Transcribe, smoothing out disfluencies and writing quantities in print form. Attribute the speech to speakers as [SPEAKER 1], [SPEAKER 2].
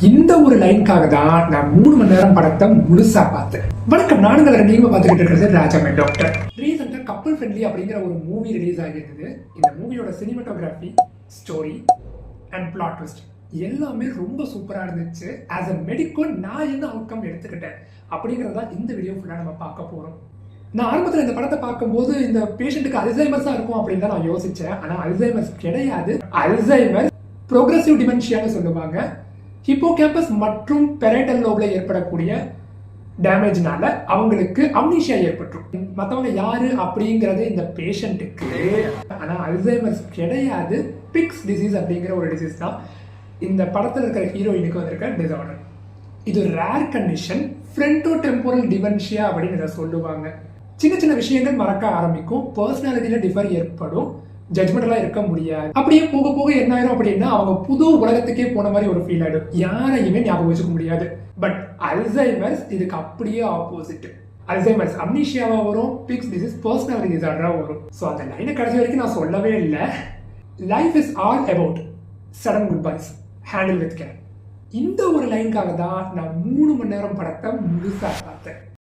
[SPEAKER 1] இந்த ஒரு லைனுக்காக தான் நான் 3 மணி நேரம் படத்தை முழுசா பார்த்தேன். வணக்கம், நானுங்களை நீங்க பார்த்துக்கிட்டு இருக்கிறது ராஜாமே டாக்டர். ரீசெண்டாக கப்பல் ஃப்ரெண்ட்லி அப்படிங்கிற ஒரு மூவி ரிலீஸ் ஆகியிருந்தது. இந்த மூவியோட cinematography, story and plot twist எல்லாமே ரொம்ப சூப்பராக இருந்துச்சு. ஆஸ் அ மெடிக்கல் நான் என்ன அவுட்கம் எடுத்துக்கிட்டேன் அப்படிங்கிறதா இந்த வீடியோ ஃபுல்லாக நம்ம பார்க்க போகிறோம். நான் ஆரம்பத்தில் இந்த படத்தை பார்க்கும்போது இந்த பேஷண்ட்டுக்கு அல்சைமர்ஸாக இருக்கும் அப்படின்னு தான் நான் யோசித்தேன். ஆனால் அல்சைமர்ஸ் கிடையாது. அல்சைமர் ப்ரோக்ரஸிவ் டிமென்ஷியான்னு சொல்லுவாங்க. ஹிப்போகேம்பஸ் மற்றும் பெரைட்டல் லோப்ல ஏற்படக்கூடிய டேமேஜ்னால அவங்களுக்கு அம்னீஷியா ஏற்பட்டுரும். மற்றவங்க யாரு அப்படிங்கிறது இந்த பேஷண்ட்டுக்கு. ஆனால் அல்சைமர்ஸ் கிடையாது. பிக்ஸ் டிசீஸ் அப்படிங்கிற ஒரு டிசீஸ் தான் இந்த படத்தில் இருக்கிற ஹீரோயினுக்கு வந்திருக்க டிசார்டர். இது ஒரு ரேர் கண்டிஷன், ஃப்ரண்டோ டெம்போரல் டிமென்ஷியா அப்படின்னு இதை சொல்லுவாங்க. சின்ன சின்ன விஷயங்கள் மறக்க ஆரம்பிக்கும், பர்சனாலிட்டியில டிஃபர் ஏற்படும், ஜட்மெண்டெல்லாம் இருக்க முடியாது. அப்படியே போக போக என்ன ஆயிரும் அப்படின்னா அவங்க புது உலகத்துக்கே போன மாதிரி ஒரு ஃபீல் ஆயிடும். யாரையுமே ஞாபகம் வச்சுக்க முடியாது. பட் அல்சைமர்ஸ் இதுக்கு அப்படியே ஆப்போசிட். அல்சைமர்ஸ் அம்னீஷியாவா வரும், பிக்ஸ் டிசீஸ் பர்சனாலிட்டி டிசார்டரா வரும். ஸோ அந்த லைனை கடைசி வரைக்கும் நான் சொல்லவே இல்லை. Life is all about sudden goodbyes, handle with care. இந்த ஒரு லைனுக்காக தான் நான் 3 மணி நேரம் படத்தை முழுசா பார்த்தேன்.